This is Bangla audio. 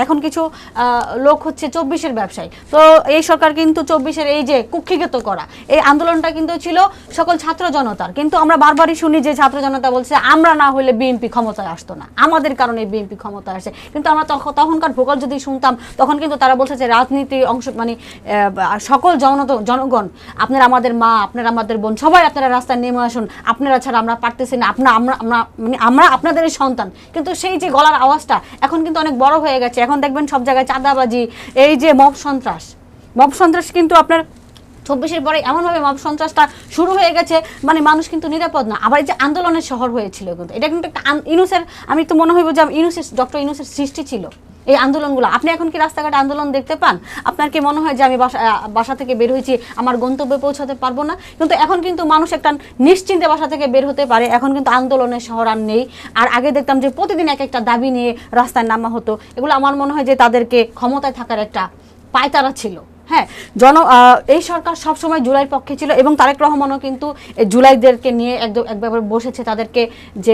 এখন কিছু লোক হচ্ছে 24-এর ব্যবসায়ী। তো এই সরকার কিন্তু 24-এর এই যে কুক্ষিগত করা এই আন্দোলনটা কিন্তু ছিল সকল ছাত্র জনতার, কিন্তু আমরা বারবারই শুনি যে ছাত্র জনতা বলছে আমরা না হলে বিএনপি ক্ষমতায় আসতো না, আমাদের কারণে বিএনপি ক্ষমতায় আসে। কিন্তু আমরা তখনকার ভোকাল যদি শুনতাম তখন কিন্তু তারা বলছে যে রাজনীতি অংশ মানে সকল জনগণ আপনারা আমাদের মা, আপনারা আমাদের বোন, সবাই আপনারা রাস্তায় নেমে আসুন, আপনারা ছাড়া আমরা পারতেছি না, আমরা আপনাদেরই সন্তান। কিন্তু সেই যে গলার আওয়াজটা এখন কিন্তু অনেক বড় হয়ে গেছে। এখন দেখবেন সব জায়গায় চাঁদাবাজি, এই যে মব সন্ত্রাস কিন্তু আপনার 24-এর পরে এমনভাবে মব সন্ত্রাসটা শুরু হয়ে গেছে, মানে মানুষ কিন্তু নিরাপদ না। আবার এই যে আন্দোলনের শহর হয়েছিল, কিন্তু এটা কিন্তু একটা ইউনূসের, আমি তো মনে হইব যে ডক্টর ইউনূসের সৃষ্টি ছিল এই আন্দোলনগুলো। আপনি এখন কি রাস্তাঘাটে আন্দোলন দেখতে পান? আপনার কি মনে হয় যে আমি বাসা থেকে বের হয়েছি, আমার গন্তব্যে পৌঁছাতে পারবো না? কিন্তু এখন কিন্তু মানুষ একটা নিশ্চিন্তে বাসা থেকে বের হতে পারে। এখন কিন্তু আন্দোলনের শহর আর নেই। আর আগে দেখতাম যে প্রতিদিন এক একটা দাবি নিয়ে রাস্তায় নামা হতো। এগুলো আমার মনে হয় যে তাদেরকে ক্ষমতায় থাকার একটা পায়তারা ছিল। হ্যাঁ, এই সরকার সবসময় জুলাইয়ের পক্ষে ছিল এবং তারেক রহমানও কিন্তু জুলাইদেরকে নিয়ে একবার বসেছে, তাদেরকে যে